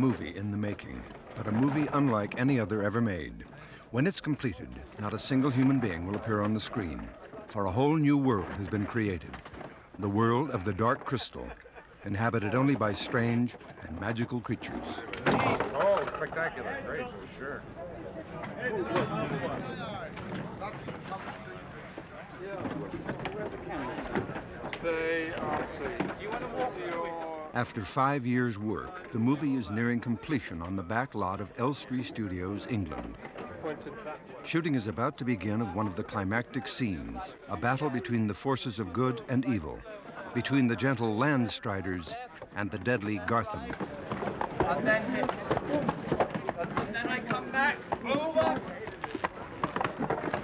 movie in the making, but a movie unlike any other ever made. When it's completed, not a single human being will appear on the screen, for a whole new world has been created. The world of the Dark Crystal, inhabited only by strange and magical creatures. Oh, spectacular. Great, sure. After 5 years' work, the movie is nearing completion on the back lot of Elstree Studios, England. Shooting is about to begin of one of the climactic scenes, a battle between the forces of good and evil, between the gentle Landstriders and the deadly Gartham. And then hit. And then I come back, over.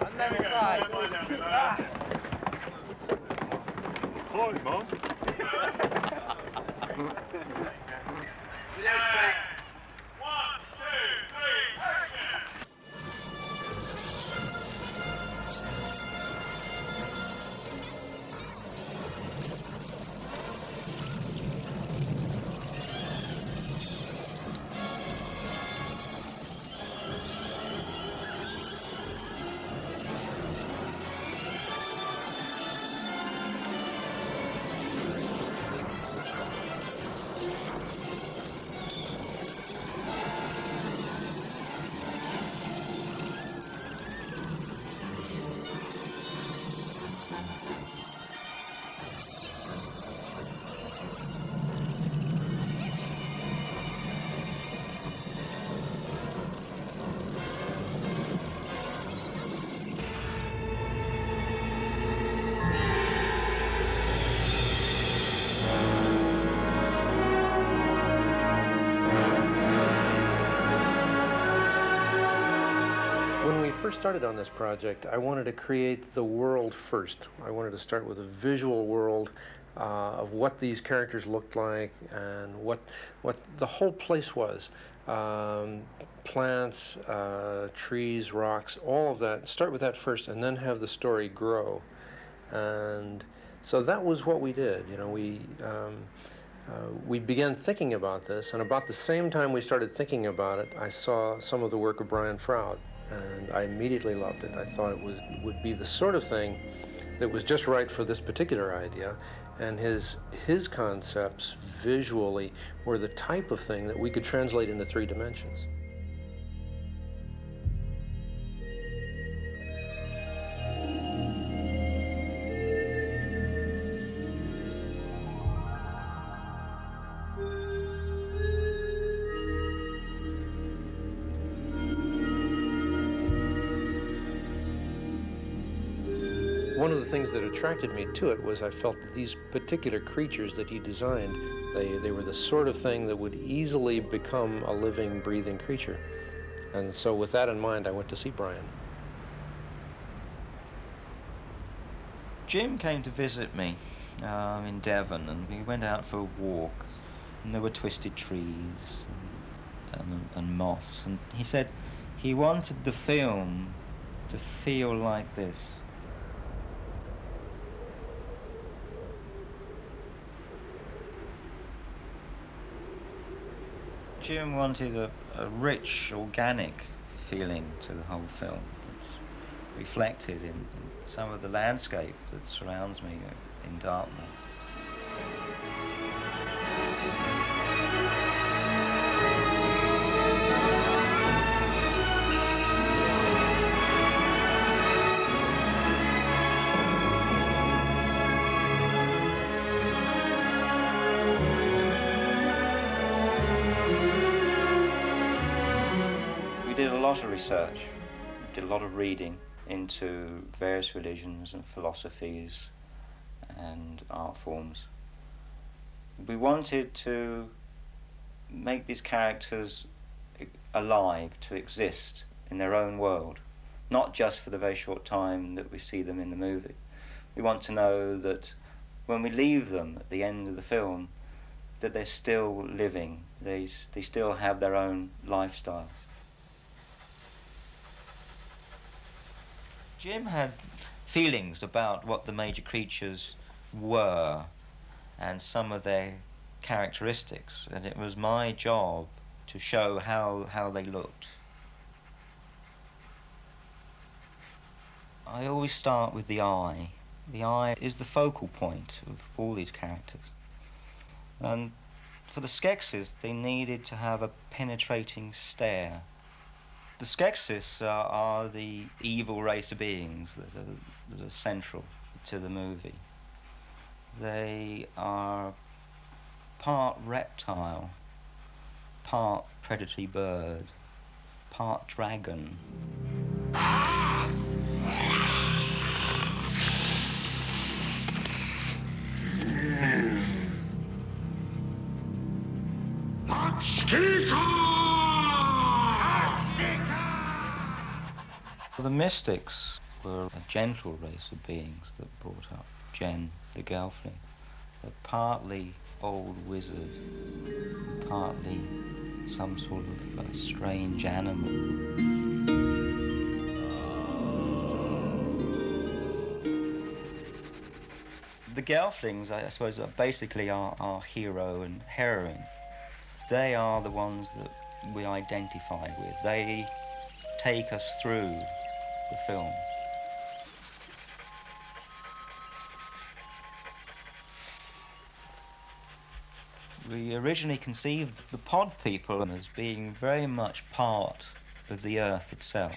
And then side. Hi, Mum. When we first started on this project, I wanted to create the world first. I wanted to start with a visual world of what these characters looked like and what the whole place was. Plants, trees, rocks, all of that. Start with that first and then have the story grow. And so that was what we did. You know, we began thinking about this, and about the same time we started thinking about it, I saw some of the work of Brian Froud. And I immediately loved it. I thought it would be the sort of thing that was just right for this particular idea. And his concepts visually were the type of thing that we could translate into 3 dimensions. One of the things that attracted me to it was I felt that these particular creatures that he designed, they were the sort of thing that would easily become a living, breathing creature. And so with that in mind, I went to see Brian. Jim came to visit me in Devon, and we went out for a walk, and there were twisted trees and moss, and he said he wanted the film to feel like this. Jim wanted a rich, organic feeling to the whole film. It's reflected in some of the landscape that surrounds me in Dartmoor. We did a lot of research, did a lot of reading into various religions and philosophies and art forms. We wanted to make these characters alive, to exist in their own world, not just for the very short time that we see them in the movie. We want to know that when we leave them at the end of the film, that they're still living, they still have their own lifestyles. Jim had feelings about what the major creatures were and some of their characteristics, and it was my job to show how they looked. I always start with the eye. The eye is the focal point of all these characters. And for the Skeksis, they needed to have a penetrating stare. The Skeksis are the evil race of beings that are central to the movie. They are part reptile, part predatory bird, part dragon. The mystics were a gentle race of beings that brought up Jen, the Gelfling. They're partly old wizard, partly some sort of a strange animal. The Gelflings, I suppose, are basically our hero and heroine. They are the ones that we identify with. They take us through the film. We originally conceived the pod people as being very much part of the earth itself.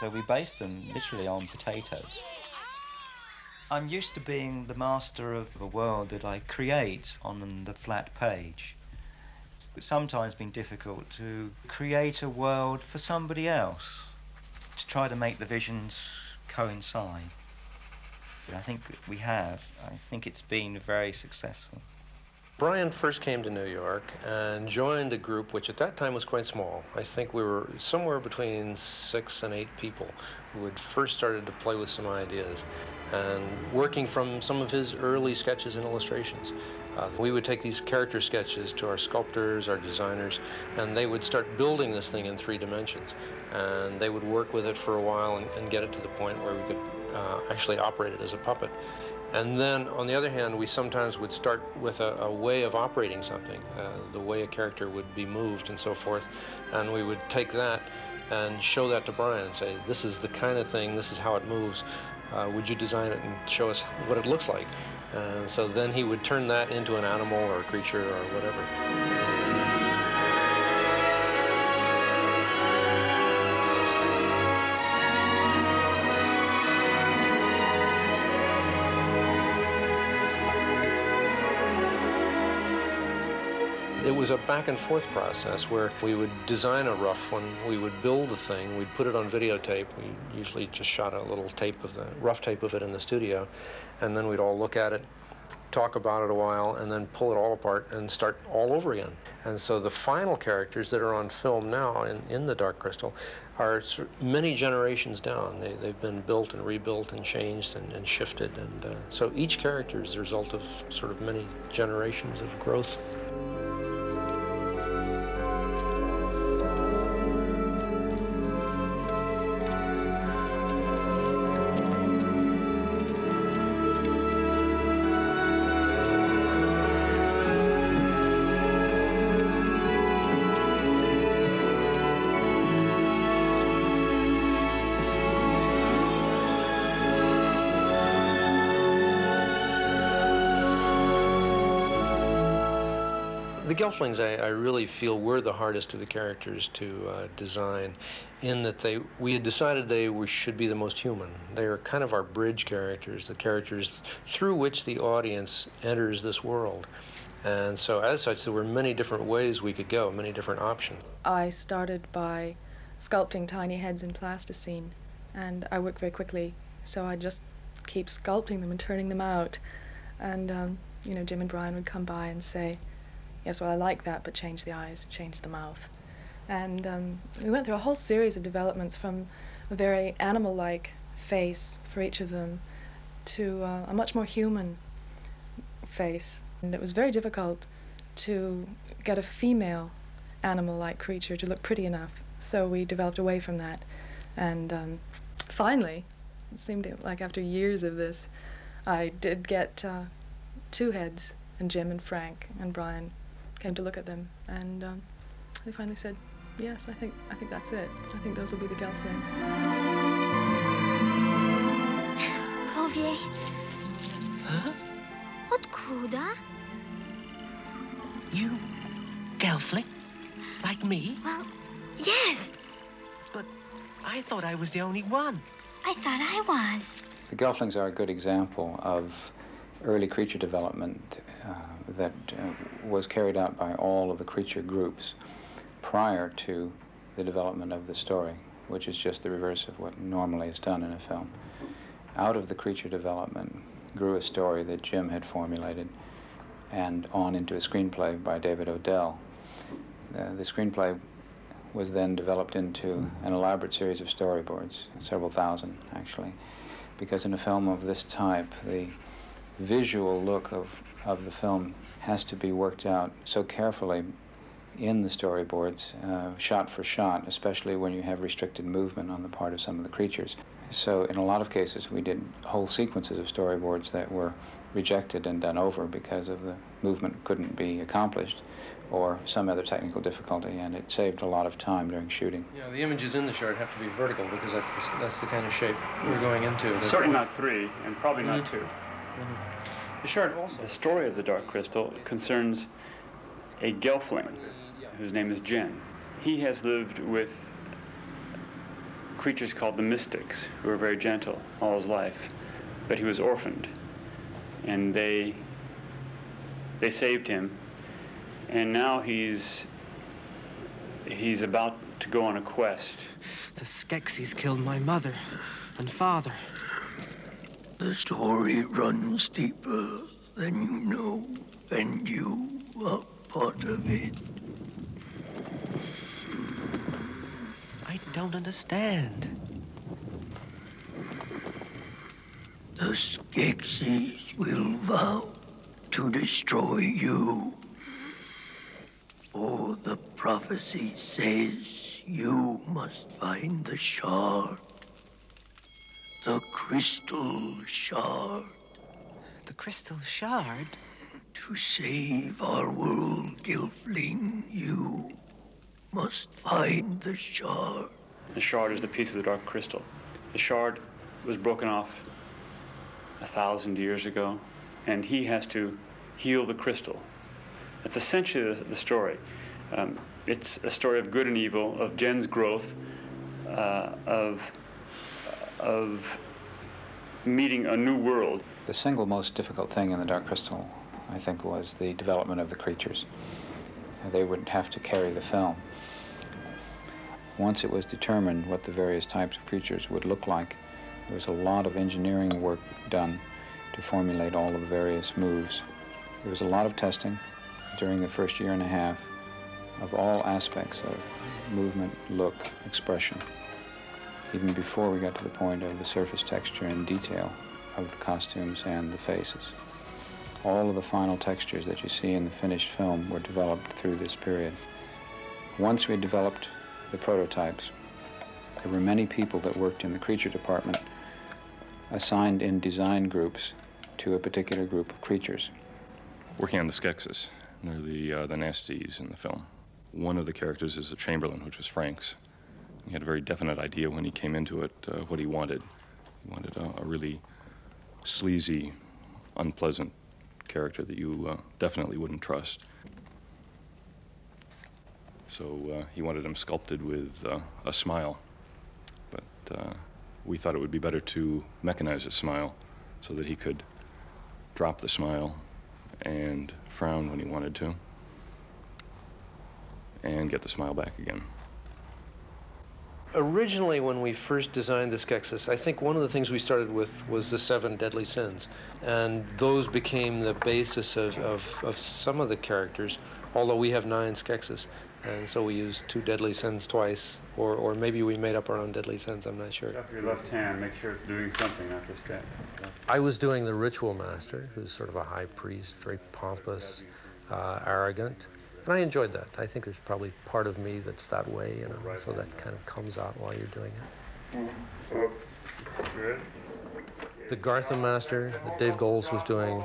So we based them literally on potatoes. I'm used to being the master of a world that I create on the flat page. It's sometimes been difficult to create a world for somebody else, to try to make the visions coincide. I think we have. I think it's been very successful. Brian first came to New York and joined a group which at that time was quite small. I think we were somewhere between 6 and 8 people who had first started to play with some ideas and working from some of his early sketches and illustrations. We would take these character sketches to our sculptors, our designers, and they would start building this thing in 3 dimensions. And they would work with it for a while and get it to the point where we could actually operate it as a puppet. And then, on the other hand, we sometimes would start with a way of operating something, the way a character would be moved and so forth. And we would take that and show that to Brian and say, this is the kind of thing, this is how it moves. Would you design it and show us what it looks like? And so then he would turn that into an animal or a creature or whatever. It was a back and forth process where we would design a rough one, we would build the thing, we'd put it on videotape. We usually just shot a little tape of the rough tape of it in the studio, and then we'd all look at it, talk about it a while, and then pull it all apart and start all over again. And so the final characters that are on film now in the Dark Crystal are many generations down. They've been built and rebuilt and changed and shifted, and so each character is the result of sort of many generations of growth. The Gelflings, I really feel, were the hardest of the characters to design, in that we had decided they should be the most human. They are kind of our bridge characters, the characters through which the audience enters this world. And so as such, there were many different ways we could go, many different options. I started by sculpting tiny heads in plasticine, and I worked very quickly, so I just keep sculpting them and turning them out. And you know, Jim and Brian would come by and say, yes, well, I like that, but change the eyes, change the mouth. And we went through a whole series of developments, from a very animal-like face for each of them to a much more human face. And it was very difficult to get a female animal-like creature to look pretty enough, so we developed away from that. And finally, it seemed like after years of this, I did get 2 heads Jim and Frank and Brian came to look at them, and they finally said, yes, I think that's it. I think those will be the Gelflings. Rovier. Huh? What cruda? You Gelfling? Like me? Well, yes. But I thought I was the only one. I thought I was. The Gelflings are a good example of early creature development that was carried out by all of the creature groups prior to the development of the story, which is just the reverse of what normally is done in a film. Out of the creature development grew a story that Jim had formulated and on into a screenplay by David Odell. The screenplay was then developed into an elaborate series of storyboards, several thousand actually, because in a film of this type, the visual look of the film has to be worked out so carefully in the storyboards, shot for shot, especially when you have restricted movement on the part of some of the creatures. So in a lot of cases, we did whole sequences of storyboards that were rejected and done over because of the movement couldn't be accomplished or some other technical difficulty, and it saved a lot of time during shooting. Yeah, the images in the shard have to be vertical because that's the kind of shape we're going into. Certainly not 3, and probably not 2. The shard also. The story of the Dark Crystal concerns a Gelfling whose name is Jen. He has lived with creatures called the Mystics, who are very gentle all his life, but he was orphaned, and they saved him, and now he's about to go on a quest. The Skeksis killed my mother and father. The story runs deeper than you know, and you are part of it. I don't understand. The Skeksis will vow to destroy you. For the prophecy says you must find the shard. The crystal shard. The crystal shard? To save our world, Gelfling, you must find the shard. The shard is the piece of the Dark Crystal. The shard was broken off 1,000 years ago, and he has to heal the crystal. That's essentially the story. It's a story of good and evil, of Jen's growth, of meeting a new world. The single most difficult thing in the Dark Crystal, I think, was the development of the creatures. They would have to carry the film. Once it was determined what the various types of creatures would look like, there was a lot of engineering work done to formulate all of the various moves. There was a lot of testing during the first year and a half of all aspects of movement, look, expression, even before we got to the point of the surface texture and detail of the costumes and the faces. All of the final textures that you see in the finished film were developed through this period. Once we developed the prototypes, there were many people that worked in the creature department assigned in design groups to a particular group of creatures. Working on the Skeksis, they're the nasties in the film. One of the characters is a Chamberlain, which was Frank's. He had a very definite idea when he came into it what he wanted. He wanted a really sleazy, unpleasant character that you definitely wouldn't trust. So he wanted him sculpted with a smile, but we thought it would be better to mechanize his smile so that he could drop the smile and frown when he wanted to and get the smile back again. Originally, when we first designed the Skeksis, I think one of the things we started with was the 7 deadly sins. And those became the basis of some of the characters, although we have 9 Skeksis. And so we used 2 deadly sins twice, or maybe we made up our own deadly sins, I'm not sure. Up your left hand, make sure it's doing something, not just that. I was doing the ritual master, who's sort of a high priest, very pompous, arrogant. And I enjoyed that. I think there's probably part of me that's that way, you know, so that kind of comes out while you're doing it. Good. The Gartham master that Dave Goles was doing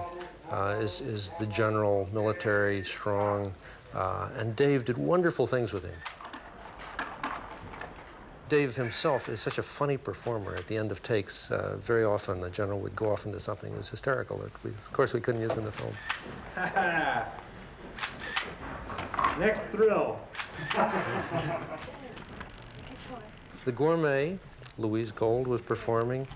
is the general, military, strong, and Dave did wonderful things with him. Dave himself is such a funny performer. At the end of takes, very often the general would go off into something that was hysterical that of course we couldn't use in the film. Next thrill. The gourmet, Louise Gold, was performing.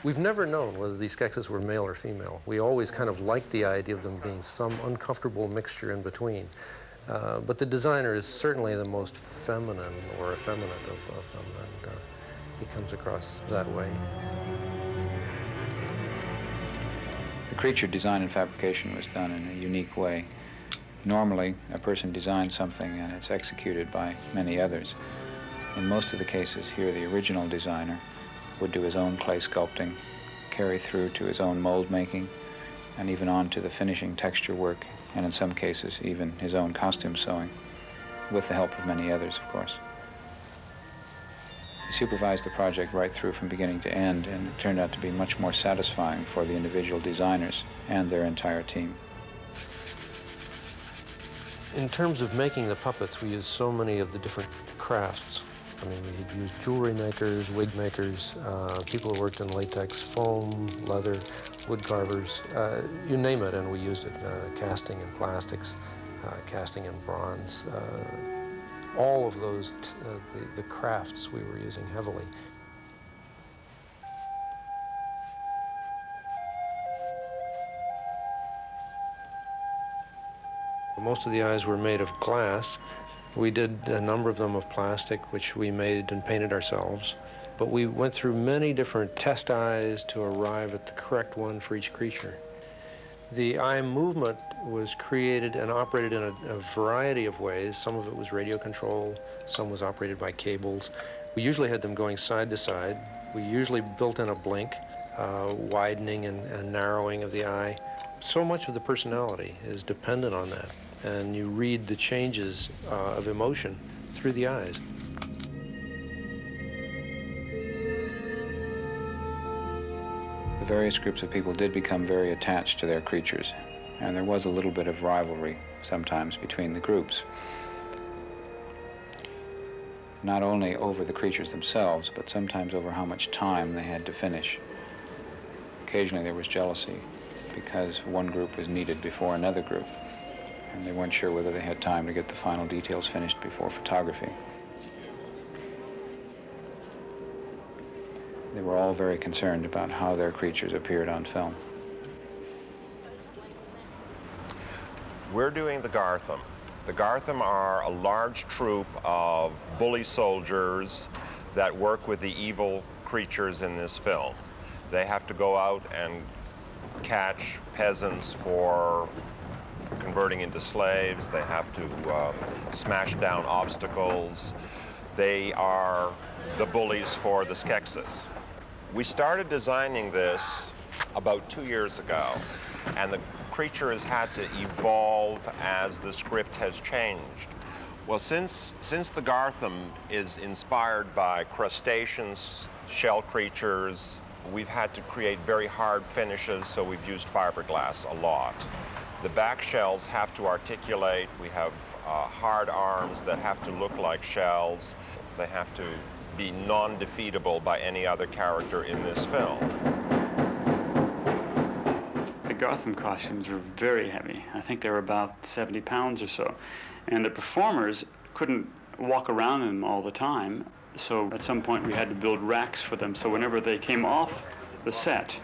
We've never known whether these Skeksis were male or female. We always kind of liked the idea of them being some uncomfortable mixture in between. But the designer is certainly the most feminine or effeminate of them, and he comes across that way. The creature design and fabrication was done in a unique way. Normally, a person designs something and it's executed by many others. In most of the cases here, the original designer would do his own clay sculpting, carry through to his own mold making, and even on to the finishing texture work, and in some cases, even his own costume sewing, with the help of many others, of course. He supervised the project right through from beginning to end, and it turned out to be much more satisfying for the individual designers and their entire team. In terms of making the puppets, we used so many of the different crafts. I mean, we had used jewelry makers, wig makers, people who worked in latex, foam, leather, wood carvers, you name it, and we used it. Casting in plastics, casting in bronze. All of those, the crafts we were using heavily. Most of the eyes were made of glass. We did a number of them of plastic, which we made and painted ourselves. But we went through many different test eyes to arrive at the correct one for each creature. The eye movement was created and operated in a variety of ways. Some of it was radio controlled, some was operated by cables. We usually had them going side to side. We usually built in a blink, widening and narrowing of the eye. So much of the personality is dependent on that, and you read the changes of emotion through the eyes. The various groups of people did become very attached to their creatures, and there was a little bit of rivalry sometimes between the groups. Not only over the creatures themselves, but sometimes over how much time they had to finish. Occasionally there was jealousy because one group was needed before another group, and they weren't sure whether they had time to get the final details finished before photography. They were all very concerned about how their creatures appeared on film. We're doing the Gartham. The Gartham are a large troop of bully soldiers that work with the evil creatures in this film. They have to go out and catch peasants for converting into slaves. They have to smash down obstacles. They are the bullies for the Skeksis. We started designing this about 2 years ago, and the creature has had to evolve as the script has changed. Well, since the Gartham is inspired by crustaceans, shell creatures, we've had to create very hard finishes, so we've used fiberglass a lot. The back shells have to articulate. We have hard arms that have to look like shells. They have to be non-defeatable by any other character in this film. The Gartham costumes were very heavy. I think they were about 70 pounds or so. And the performers couldn't walk around in them all the time. So at some point we had to build racks for them. So whenever they came off the set,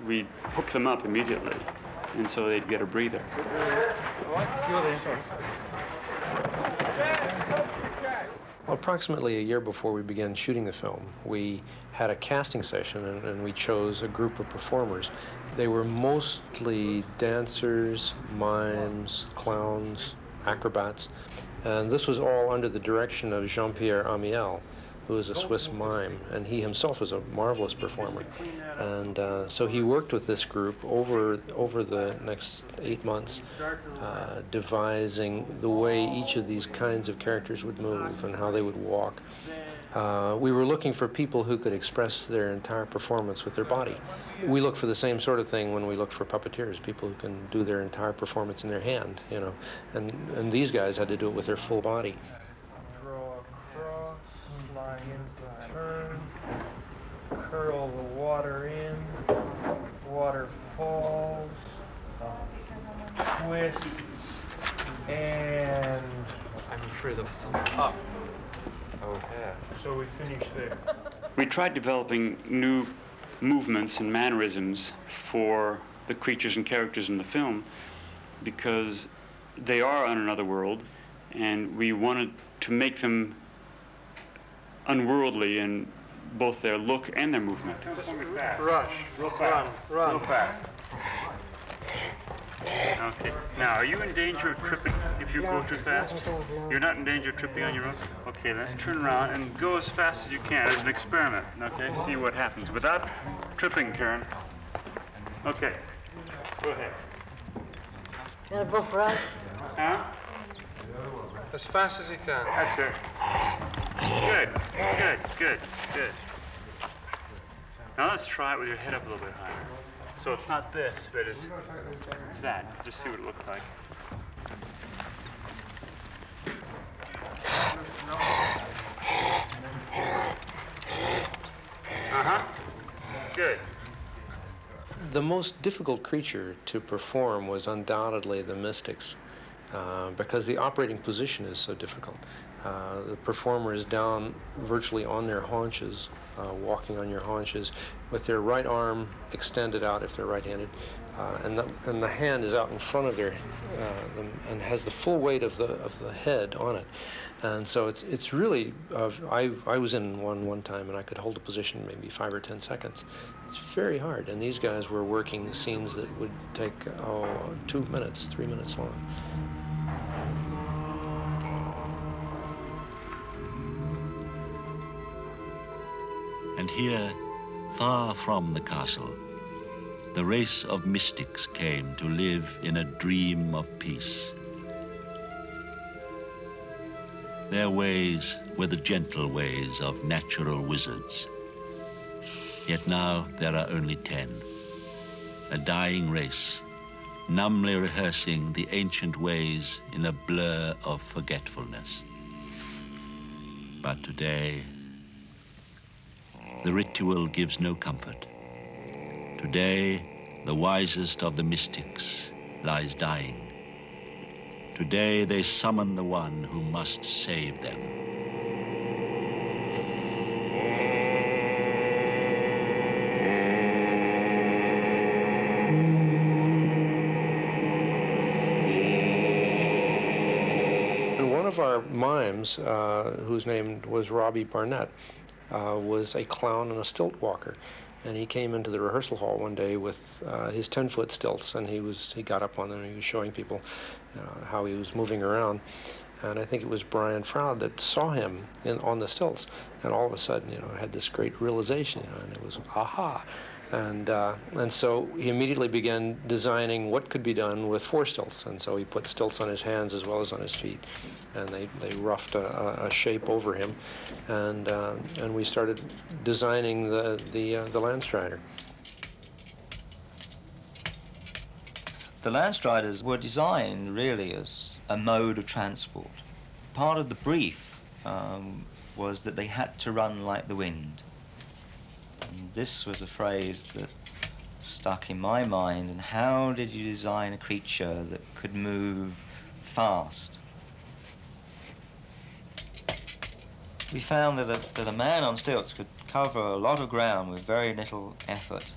we'd hook them up immediately. And so they'd get a breather. Approximately a year before we began shooting the film, we had a casting session and we chose a group of performers. They were mostly dancers, mimes, clowns, acrobats, and this was all under the direction of Jean-Pierre Amiel, who is a Swiss mime, and he himself was a marvelous performer. And so he worked with this group over the next 8 months, devising the way each of these kinds of characters would move and how they would walk. We were looking for people who could express their entire performance with their body. We look for the same sort of thing when we look for puppeteers, people who can do their entire performance in their hand, you know. And these guys had to do it with their full body. Draw across, fly into turn, curl the water in, water falls, twist, and I'm afraid of something up. Okay. So we finish there. We tried developing new movements and mannerisms for the creatures and characters in the film because they are on another world, and we wanted to make them unworldly in both their look and their movement. Rush, run. Real fast. Okay. Now, are you in danger of tripping if you go too fast? You're not in danger of tripping on your own? Okay, let's turn around and go as fast as you can as an experiment, okay? See what happens without tripping, Karen. Okay, go ahead. You want to go for us? Huh? As fast as you can. That's it. Good. Now let's try it with your head up a little bit higher. So it's not this, but it's that. Just see what it looks like. Good. The most difficult creature to perform was undoubtedly the mystics, because the operating position is so difficult. The performer is down virtually on their haunches, walking on your haunches, with their right arm extended out if they're right-handed, and the hand is out in front of them and has the full weight of the head on it. And so it's really, I was in one time and I could hold a position maybe 5 or 10 seconds. It's very hard, and these guys were working scenes that would take 2 minutes, 3 minutes long. And here, far from the castle, the race of mystics came to live in a dream of peace. Their ways were the gentle ways of natural wizards. Yet now there are only 10, a dying race, numbly rehearsing the ancient ways in a blur of forgetfulness. But today, the ritual gives no comfort. Today, the wisest of the mystics lies dying. Today, they summon the one who must save them. And one of our mimes, whose name was Robbie Barnett, was a clown and a stilt walker. And he came into the rehearsal hall one day with his 10-foot stilts, and he got up on them and he was showing people how he was moving around. And I think it was Brian Froud that saw him on the stilts, and all of a sudden, had this great realization, and it was aha. And so he immediately began designing what could be done with 4 stilts. And so he put stilts on his hands as well as on his feet, and they roughed a shape over him, and we started designing the Landstrider. The Landstriders were designed really as a mode of transport. Part of the brief was that they had to run like the wind. And this was a phrase that stuck in my mind. And how did you design a creature that could move fast? We found that a man on stilts could cover a lot of ground with very little effort.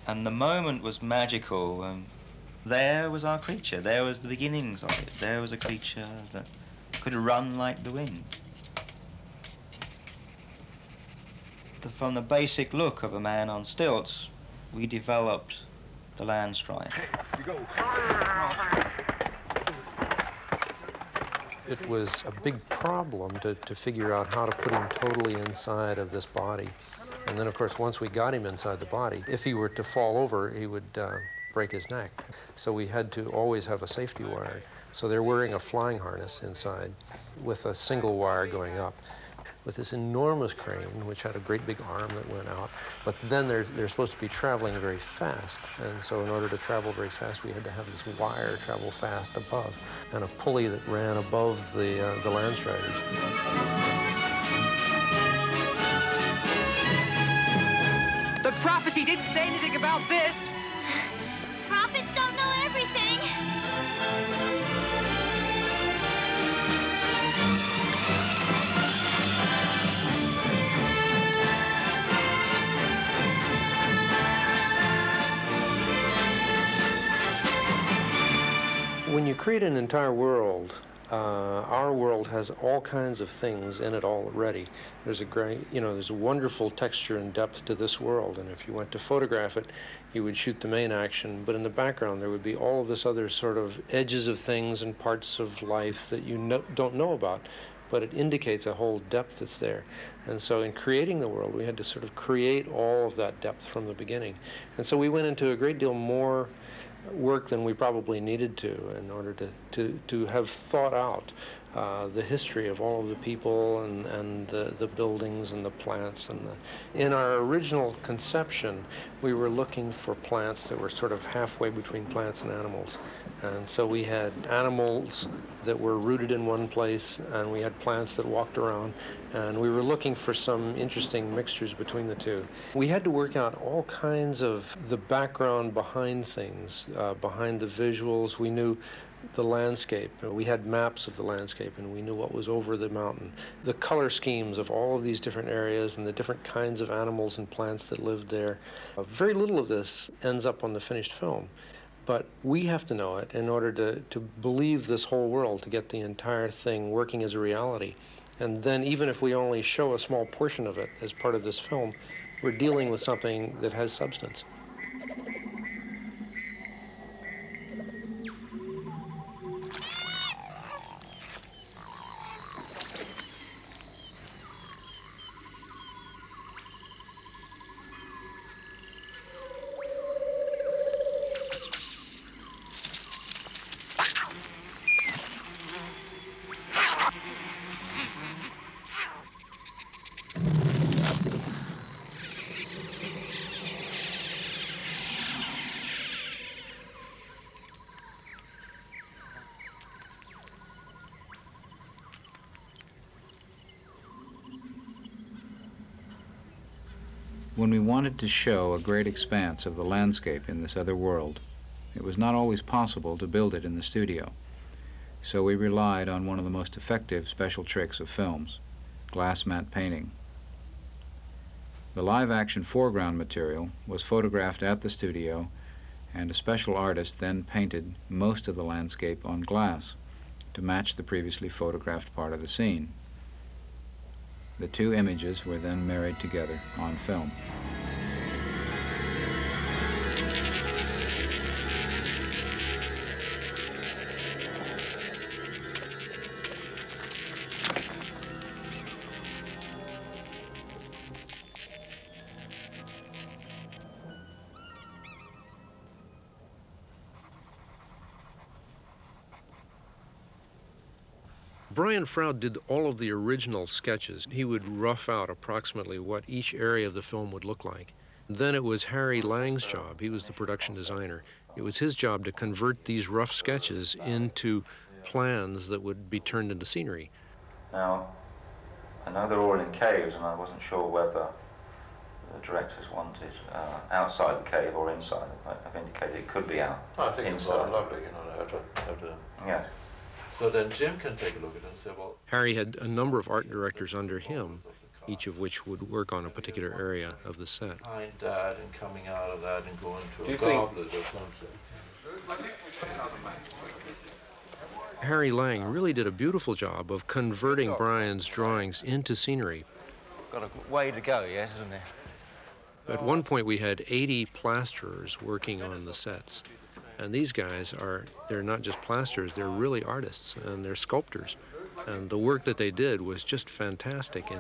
And the moment was magical. There was our creature. There was the beginnings of it. There was a creature that could run like the wind. From the basic look of a man on stilts, we developed the Landstrider. It was a big problem to figure out how to put him totally inside of this body. And then, of course, once we got him inside the body, if he were to fall over, he would break his neck. So we had to always have a safety wire. So they're wearing a flying harness inside with a single wire going up. with this enormous crane, which had a great big arm that went out. But then they're supposed to be traveling very fast. And so in order to travel very fast, we had to have this wire travel fast above, and a pulley that ran above the Landstriders. The prophecy didn't say anything about this. Prophets don't know everything. When you create an entire world, our world has all kinds of things in it already. There's a great, there's a wonderful texture and depth to this world, and if you went to photograph it, you would shoot the main action, but in the background there would be all of this other sort of edges of things and parts of life that you don't know about, but it indicates a whole depth that's there. And so in creating the world, we had to sort of create all of that depth from the beginning. And so we went into a great deal more work than we probably needed to in order to have thought out the history of all of the people and the buildings and the plants. In our original conception, we were looking for plants that were sort of halfway between plants and animals. And so we had animals that were rooted in one place, and we had plants that walked around, and we were looking for some interesting mixtures between the two. We had to work out all kinds of the background behind things, behind the visuals. We knew the landscape. We had maps of the landscape, and we knew what was over the mountain. The color schemes of all of these different areas and the different kinds of animals and plants that lived there. Very little of this ends up on the finished film, but we have to know it in order to believe this whole world, to get the entire thing working as a reality. And then even if we only show a small portion of it as part of this film, we're dealing with something that has substance. When we wanted to show a great expanse of the landscape in this other world, it was not always possible to build it in the studio. So we relied on one of the most effective special tricks of films, glass matte painting. The live-action foreground material was photographed at the studio, and a special artist then painted most of the landscape on glass to match the previously photographed part of the scene. The two images were then married together on film. Brian Froud did all of the original sketches. He would rough out approximately what each area of the film would look like. Then it was Harry Lang's job. He was the production designer. It was his job to convert these rough sketches into plans that would be turned into scenery. Now, I know they're all in caves, and I wasn't sure whether the directors wanted outside the cave or inside. I've indicated it could be out. I think inside. It's all lovely, how to. Yes. So then Jim can take a look at it and say, well... Harry had a number of art directors under him, each of which would work on a particular area of the set. Behind that and coming out of that and going to a goblet or something. Harry Lang really did a beautiful job of converting Brian's drawings into scenery. Got a way to go, yes, isn't there? At one point we had 80 plasterers working on the sets. And these guys they're not just plasterers, they're really artists, and they're sculptors. And the work that they did was just fantastic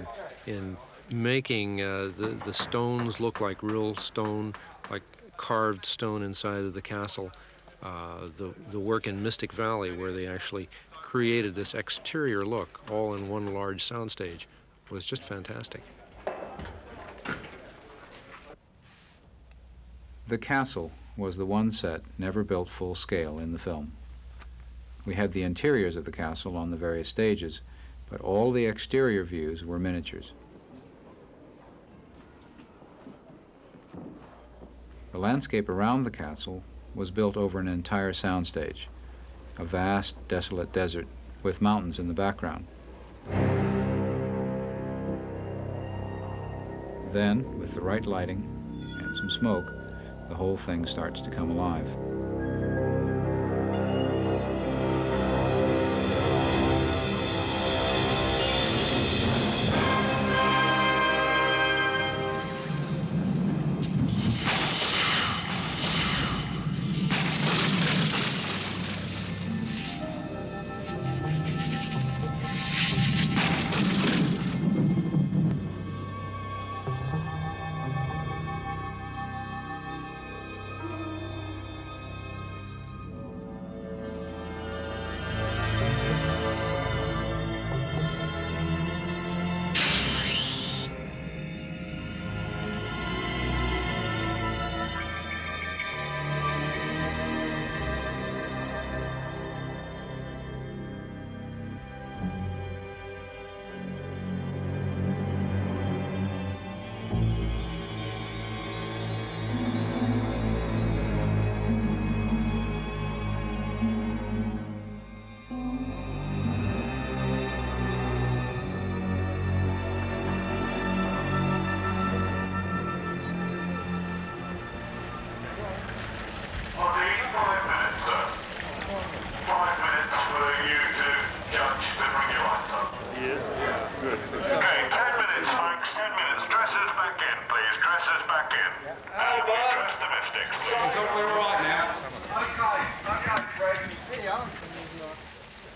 in making the stones look like real stone, like carved stone inside of the castle. The work in Mystic Valley, where they actually created this exterior look all in one large soundstage, was just fantastic. The castle was the one set never built full scale in the film. We had the interiors of the castle on the various stages, but all the exterior views were miniatures. The landscape around the castle was built over an entire soundstage, a vast, desolate desert with mountains in the background. Then, with the right lighting and some smoke, the whole thing starts to come alive.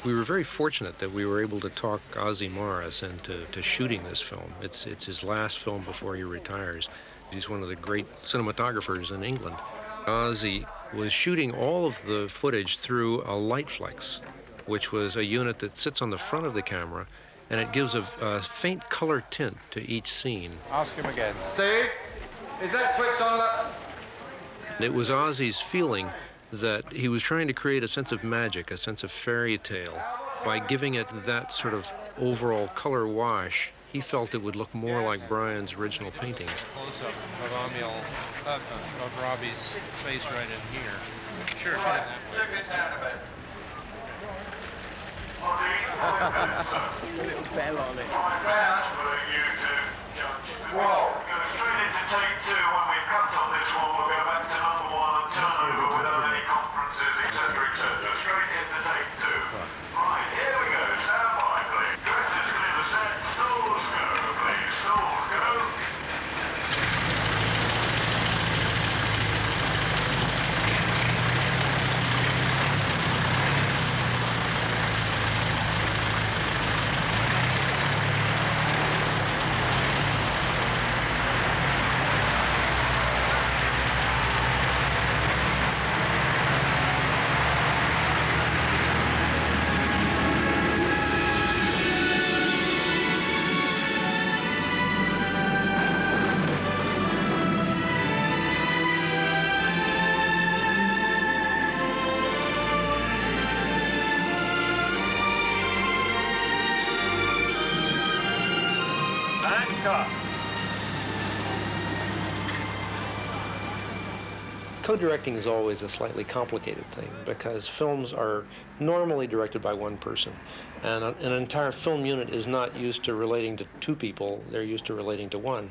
We were very fortunate that we were able to talk Ozzie Morris into shooting this film. It's his last film before he retires. He's one of the great cinematographers in England. Ozzie was shooting all of the footage through a Lightflex, which was a unit that sits on the front of the camera, and it gives a faint color tint to each scene. Ask him again. Steve, is that switched on? It was Ozzie's feeling that he was trying to create a sense of magic, a sense of fairy tale. By giving it that sort of overall color wash, he felt it would look more like Brian's original paintings. Close-up of Robbie's face right in here. Sure, shoot it that way. Little bell on it. Well, straight into take two. When we cut on this one, we'll go back to number one and turn over without any conferences, etc., etc. Straight into take two. Right, here we go. Stand by, please. Dresses clear the set. Stalls go, please. Stalls go. Co-directing is always a slightly complicated thing because films are normally directed by one person, and an entire film unit is not used to relating to two people, they're used to relating to one.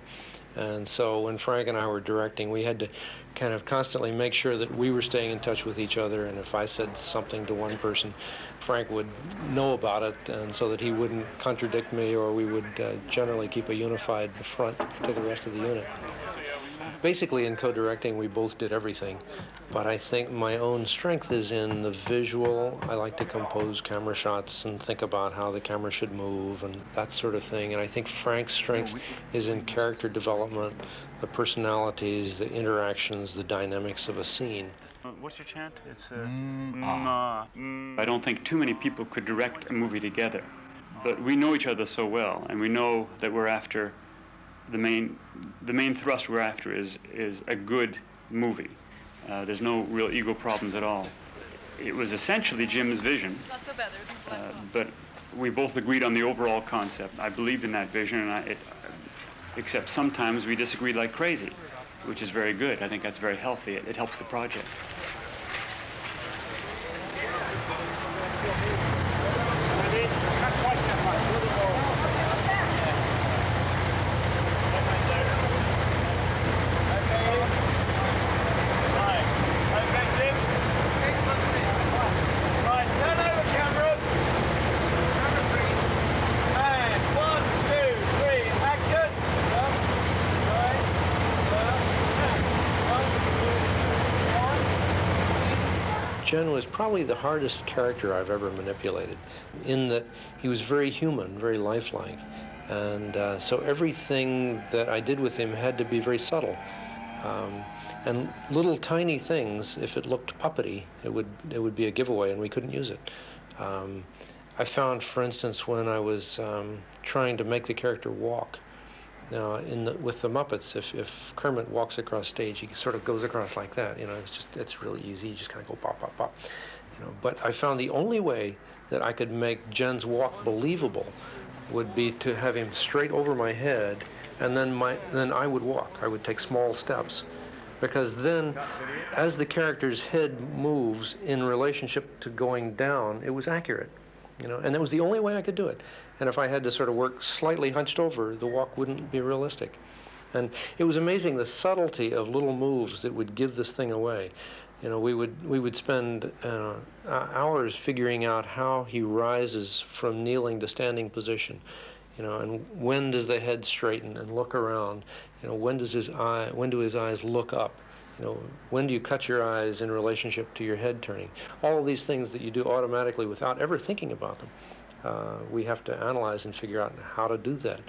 And so when Frank and I were directing, we had to kind of constantly make sure that we were staying in touch with each other, and if I said something to one person, Frank would know about it, and so that he wouldn't contradict me, or we would generally keep a unified front to the rest of the unit. Basically, in co-directing, we both did everything, but I think my own strength is in the visual. I like to compose camera shots and think about how the camera should move and that sort of thing, and I think Frank's strength is in character development, the personalities, the interactions, the dynamics of a scene. What's your chant? It's I don't think too many people could direct a movie together, but we know each other so well, and we know that we're after the main thrust we're after is a good movie. There's no real ego problems at all. It was essentially Jim's vision, but we both agreed on the overall concept. I believed in that vision, and except sometimes we disagreed like crazy, which is very good. I think that's very healthy. It helps the project. Jen was probably the hardest character I've ever manipulated, in that he was very human, very lifelike. And so everything that I did with him had to be very subtle. And little tiny things, if it looked puppety, it would be a giveaway and we couldn't use it. I found, for instance, when I was trying to make the character walk, with the Muppets, if Kermit walks across stage, he sort of goes across like that. It's really easy. You just kind of go pop, pop, pop. But I found the only way that I could make Jen's walk believable would be to have him straight over my head, and then I would walk. I would take small steps, because then, as the character's head moves in relationship to going down, it was accurate. And that was the only way I could do it. And if I had to sort of work slightly hunched over, the walk wouldn't be realistic. And it was amazing the subtlety of little moves that would give this thing away. We would spend hours figuring out how he rises from kneeling to standing position. And when does the head straighten and look around? When do his eyes look up? When do you cut your eyes in relationship to your head turning? All of these things that you do automatically without ever thinking about them. We have to analyze and figure out how to do that.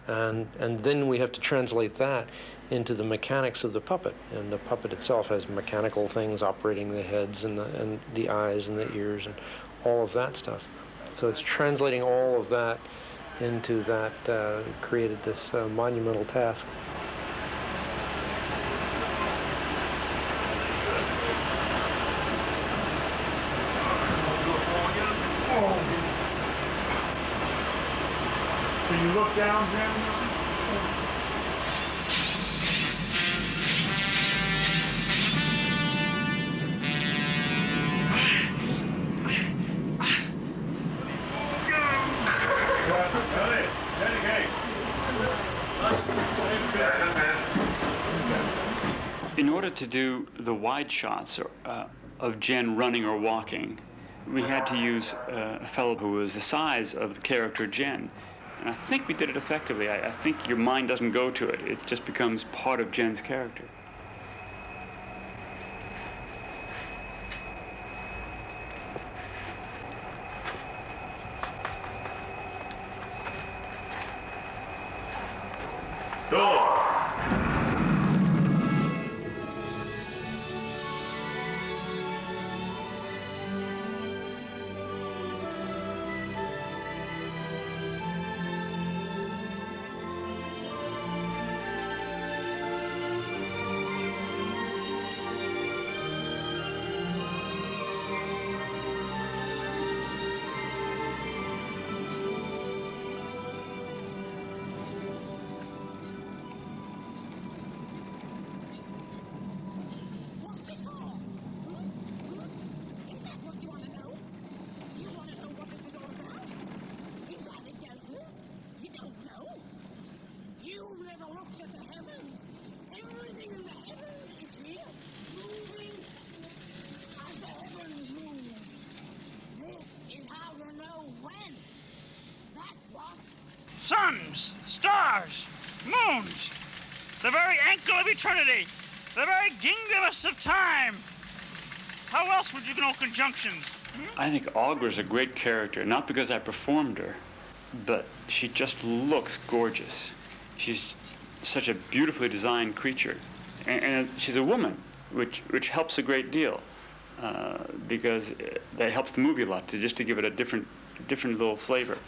And then we have to translate that into the mechanics of the puppet. And the puppet itself has mechanical things operating the heads and the eyes and the ears and all of that stuff. So it's translating all of that into that created this monumental task. Can you look down, Jim? In order to do the wide shots of Jen running or walking, we had to use a fellow who was the size of the character Jen. And I think we did it effectively. I think your mind doesn't go to it. It just becomes part of Jen's character. Door. Suns, stars, moons, the very ankle of eternity, the very gingulus of time. How else would you know conjunctions? I think Aughra's a great character, not because I performed her, but she just looks gorgeous. She's such a beautifully designed creature. And she's a woman, which helps a great deal, because that helps the movie a lot, just to give it a different little flavor.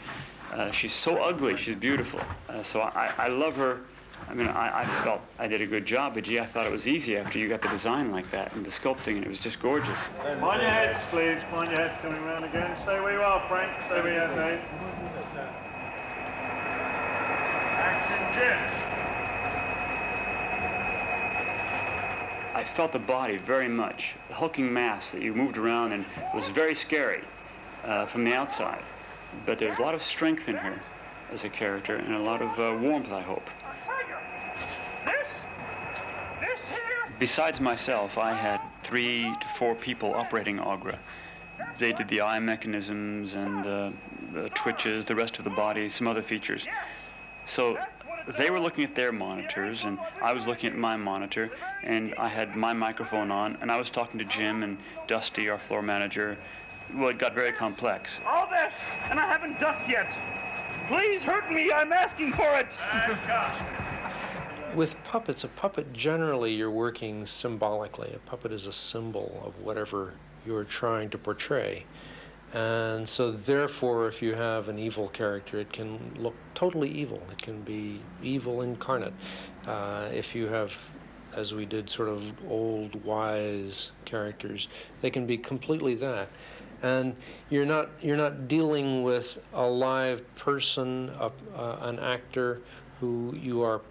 She's so ugly, she's beautiful. So I love her. I mean, I felt I did a good job, but gee, I thought it was easy after you got the design like that and the sculpting, and it was just gorgeous. Mind your heads, please. Mind your heads coming around again. Stay where you are, Frank. Stay where you are, Dave. Action, Jim. I felt the body very much, the hulking mass that you moved around, and it was very scary from the outside. But there's a lot of strength in her as a character, and a lot of warmth, I hope. Besides myself, I had 3 to 4 people operating Aughra. They did the eye mechanisms and the twitches, the rest of the body, some other features. So they were looking at their monitors, and I was looking at my monitor, and I had my microphone on, and I was talking to Jim and Dusty, our floor manager. Well, it got very complex. All this, and I haven't ducked yet. Please hurt me, I'm asking for it. With puppets, a puppet generally you're working symbolically. A puppet is a symbol of whatever you're trying to portray. And so therefore, if you have an evil character, it can look totally evil. It can be evil incarnate. If you have, as we did, sort of old, wise characters, they can be completely that. And you're not dealing with a live person, an actor who you are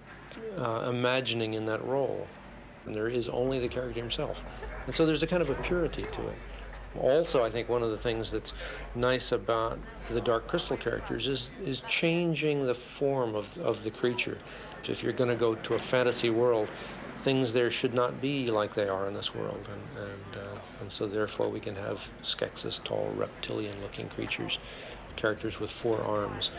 imagining in that role. And there is only the character himself. And so there's a kind of a purity to it. Also, I think one of the things that's nice about the Dark Crystal characters is changing the form of the creature. If you're going to go to a fantasy world, things there should not be like they are in this world. And so therefore we can have Skeksis, tall reptilian-looking creatures, characters with 4 arms,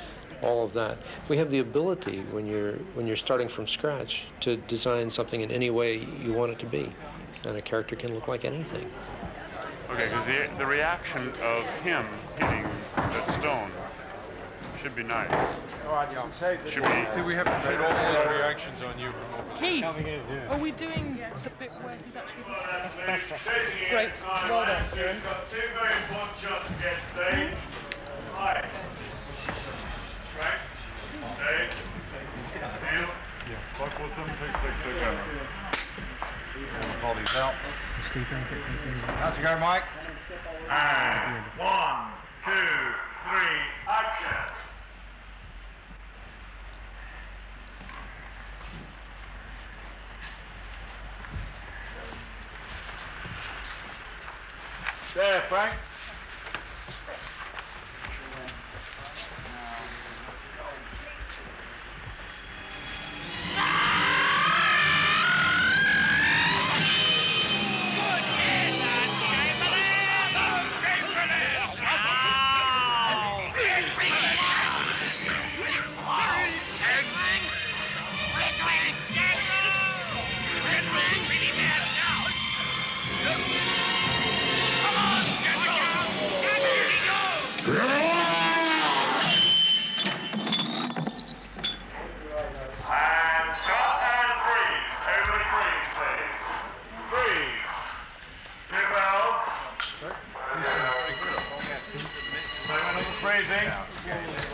all of that. We have the ability, when you're starting from scratch, to design something in any way you want it to be. And a character can look like anything. Okay, because the reaction of him hitting that stone should be nice. Should be. See, we have to shoot all those reactions on you from over there. Keith, are we doing the bit where he's actually Great, well done, Kieran. You've got 2 very important shots to get today. Right. Right. Stay. Neil. Yeah, Buck Wilson, take 6 again. We'll call these out. Out you go, Mike. And 1, 2, 3, action. There, Frank.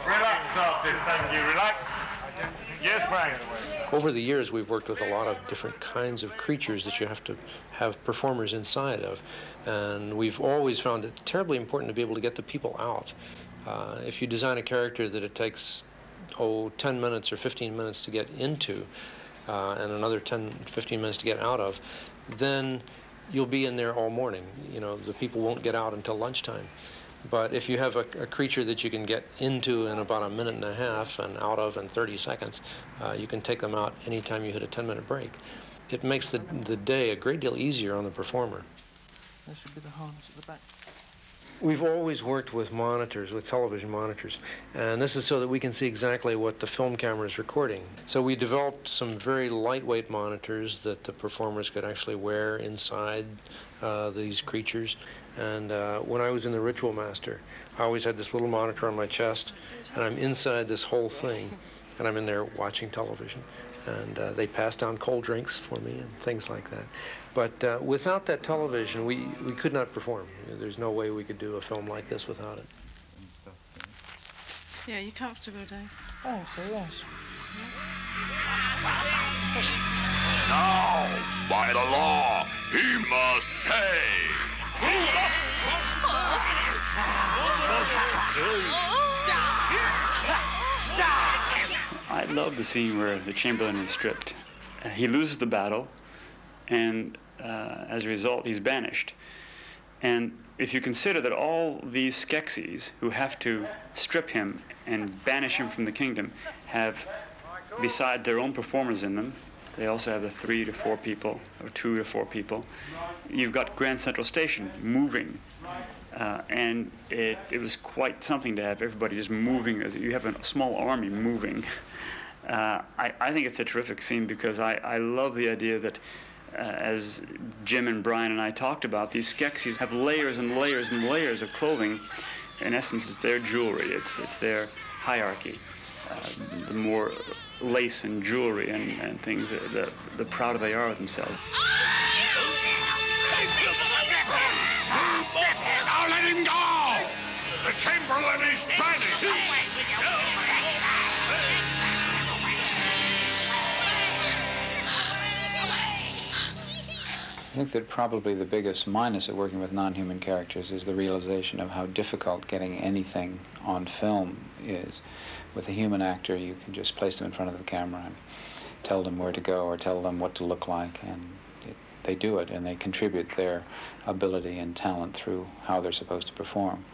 Relax, artist, thank you. Relax. Yes, Frank. Over the years, we've worked with a lot of different kinds of creatures that you have to have performers inside of. And we've always found it terribly important to be able to get the people out. If you design a character that it takes, 10 minutes or 15 minutes to get into, and another 10, 15 minutes to get out of, then you'll be in there all morning. You know, the people won't get out until lunchtime. But if you have a creature that you can get into in about a minute and a half and out of in 30 seconds, you can take them out anytime you hit a 10-minute break. It makes the day a great deal easier on the performer. There should be the harness at the back. We've always worked with monitors, with television monitors, and this is so that we can see exactly what the film camera is recording. So we developed some very lightweight monitors that the performers could actually wear inside these creatures. And when I was in the Ritual Master, I always had this little monitor on my chest, and I'm inside this whole thing, and I'm in there watching television. And they pass down cold drinks for me and things like that. But without that television, we could not perform. There's no way we could do a film like this without it. Yeah, you're comfortable, Dave. Oh, so yes. Now, by the law, he must pay. I love the scene where the Chamberlain is stripped. He loses the battle, and as a result, he's banished. And if you consider that all these Skeksis who have to strip him and banish him from the kingdom have, beside their own performers in them, they also have the 3 to 4 people, or 2 to 4 people. You've got Grand Central Station moving. And it was quite something to have everybody just moving. As you have a small army moving. I think it's a terrific scene because I love the idea that, as Jim and Brian and I talked about, these Skeksis have layers and layers and layers of clothing. In essence, it's their jewelry. It's their hierarchy. The more lace and jewelry and things, the prouder they are of themselves. Now let him go! The Chamberlain is banished! I think that probably the biggest minus of working with non-human characters is the realization of how difficult getting anything on film is. With a human actor, you can just place them in front of the camera and tell them where to go or tell them what to look like, and they do it, and they contribute their ability and talent through how they're supposed to perform.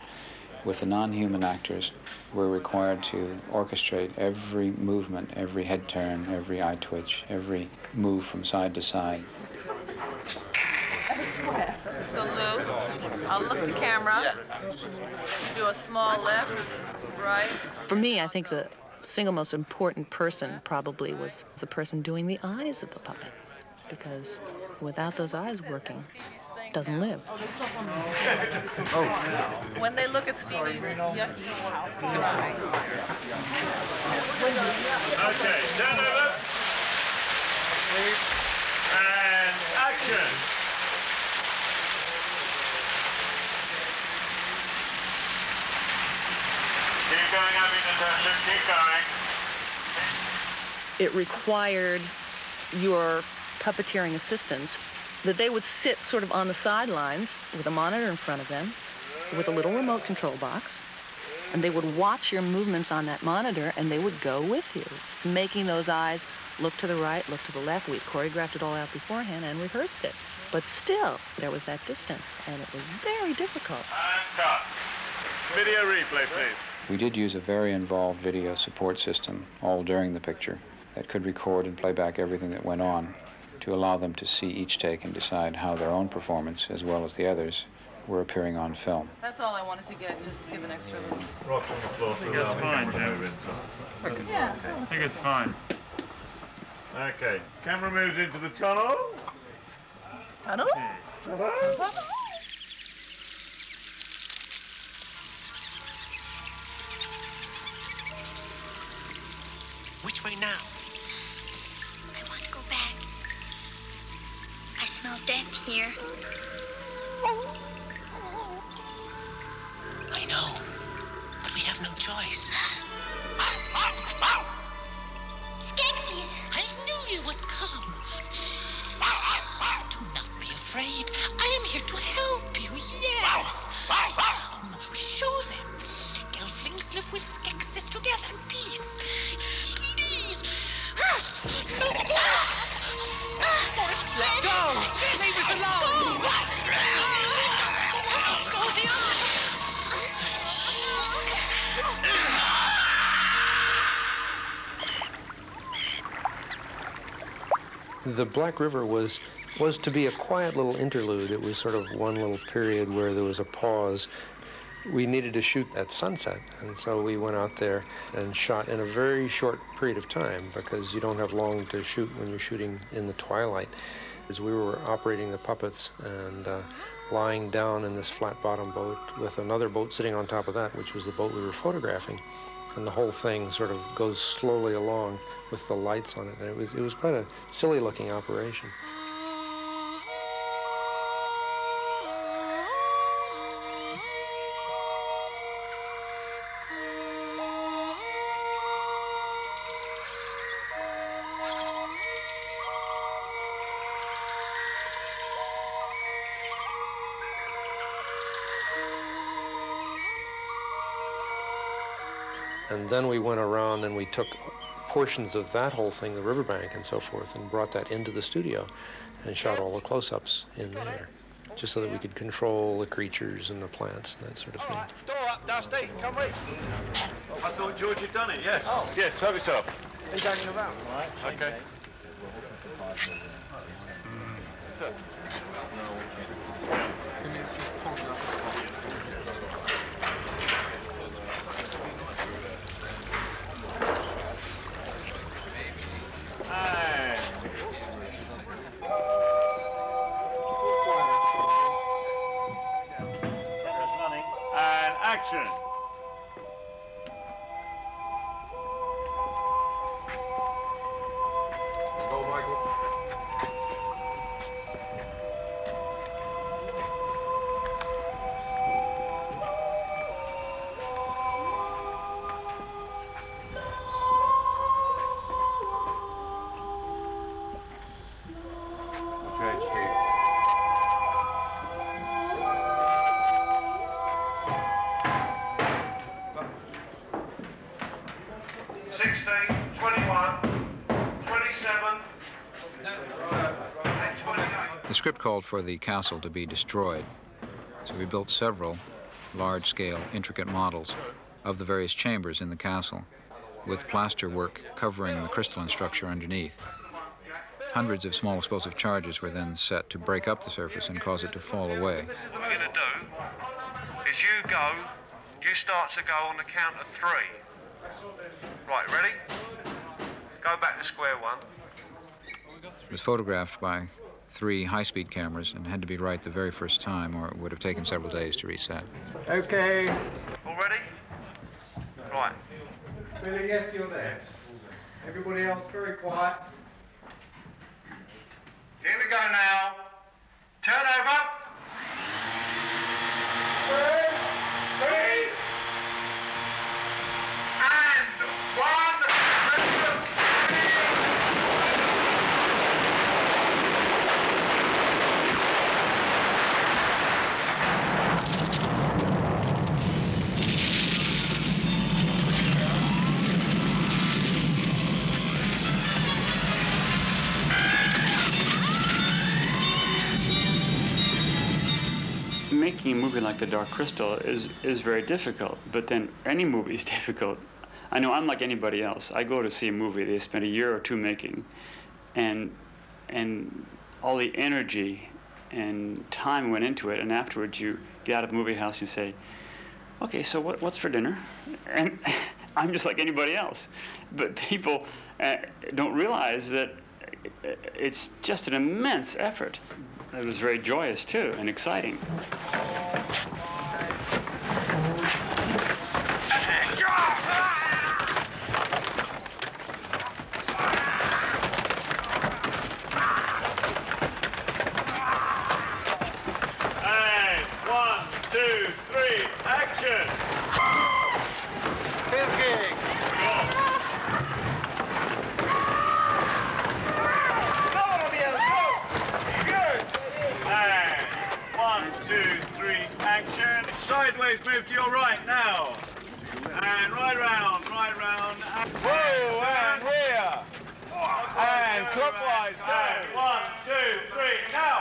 With the non-human actors, we're required to orchestrate every movement, every head turn, every eye twitch, every move from side to side. So Lou, I'll look to camera, do a small left, right. For me, I think the single most important person probably was the person doing the eyes of the puppet, because without those eyes working, it doesn't live. When they look at Stevie's yucky eye. Okay, turn over. And action. Keep going, Abby Natasha, keep going. It required your puppeteering assistants that they would sit sort of on the sidelines with a monitor in front of them, with a little remote control box, and they would watch your movements on that monitor, and they would go with you, making those eyes look to the right, look to the left. We'd choreographed it all out beforehand and rehearsed it. But still, there was that distance, and it was very difficult. And cut. Video replay, please. We did use a very involved video support system all during the picture that could record and play back everything that went on to allow them to see each take and decide how their own performance, as well as the others, were appearing on film. That's all I wanted to get, just to give an extra little. Rock on the floor. I think it's fine, Jim. Yeah. I think it's fine. Okay, camera moves into the tunnel. Tunnel? Tunnel. Which way now? I want to go back. I smell death here. I know, but we have no choice. Skeksis! I knew you would come. Do not be afraid. I am here to help you, yes. Come, show them. Gelflings live with Skeksis together in peace. Please. Let go! Leave us alone! Show the The Black River was to be a quiet little interlude. It was sort of one little period where there was a pause. We needed to shoot at sunset, and so we went out there and shot in a very short period of time because you don't have long to shoot when you're shooting in the twilight. As we were operating the puppets and lying down in this flat-bottom boat with another boat sitting on top of that, which was the boat we were photographing, and the whole thing sort of goes slowly along with the lights on it. And it was quite a silly-looking operation. And then we went around and we took portions of that whole thing, the riverbank and so forth, and brought that into the studio and shot all the close-ups in there, just so that we could control the creatures and the plants and that sort of thing. Door up, Dusty. Come with. I thought George had done it, yes. Oh. Yes, help yourself. He's hanging around. All right. Okay. And action. Go, Michael. Okay, Steve. The script called for the castle to be destroyed, so we built several large-scale, intricate models of the various chambers in the castle, with plaster work covering the crystalline structure underneath. Hundreds of small explosive charges were then set to break up the surface and cause it to fall away. What we're going to do is you start to go on the count of 3. Right, ready? Go back to square one. It was photographed by 3 high-speed cameras and had to be right the very first time, or it would have taken several days to reset. Okay. All ready? Right. Billy, yes, you're there. Everybody else very quiet. Here we go now. Turn over. 2, 3, and 1, 2, 3. Making a movie like The Dark Crystal is very difficult, but then any movie is difficult. I know I'm like anybody else. I go to see a movie they spend a year or 2 making, and all the energy and time went into it, and afterwards you get out of the movie house and you say, okay, so what's for dinner? And I'm just like anybody else. But people don't realize that it's just an immense effort. It was very joyous, too, and exciting. And 1, 2, 3, action! Biscuit! Sideways move to your right now. And right round, right round. Whoa, and rear. And clockwise, go. 1, 2, 3, now.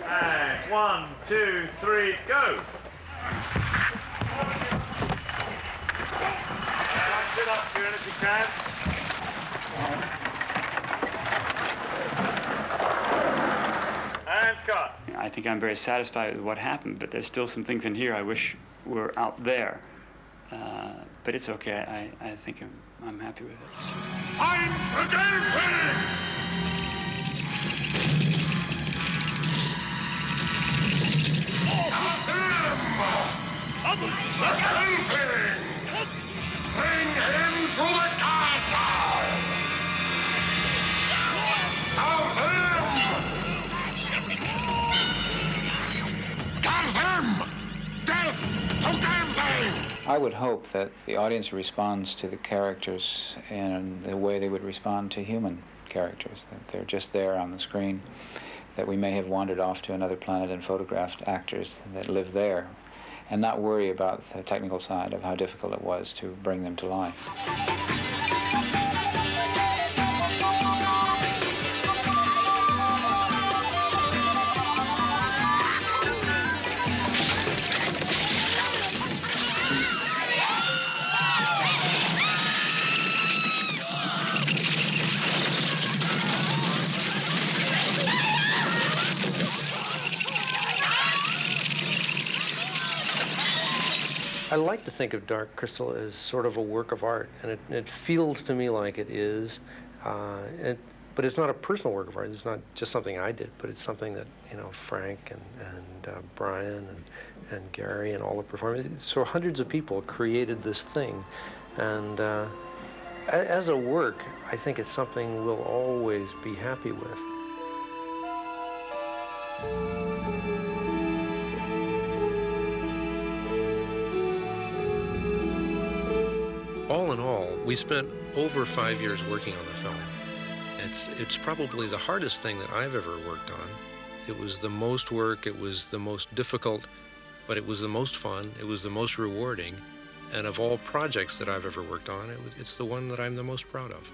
And 1, 2, 3, go. Sit up, Kieran, if you can. And cut. I think I'm very satisfied with what happened, but there's still some things in here I wish were out there. But it's okay. I think I'm happy with it. Find the dolphin! Bring him to the castle! Of him! Of him! Death to Dolphin! I would hope that the audience responds to the characters in the way they would respond to human characters, that they're just there on the screen, that we may have wandered off to another planet and photographed actors that live there, and not worry about the technical side of how difficult it was to bring them to life. I like to think of Dark Crystal as sort of a work of art, and it feels to me like it is. But it's not a personal work of art. It's not just something I did, but it's something that, you know, Frank and Brian and Gary and all the performers. So hundreds of people created this thing, and as a work, I think it's something we'll always be happy with. All in all, we spent over 5 years working on the film. It's probably the hardest thing that I've ever worked on. It was the most work, it was the most difficult, but it was the most fun, it was the most rewarding, and of all projects that I've ever worked on, it's the one that I'm the most proud of.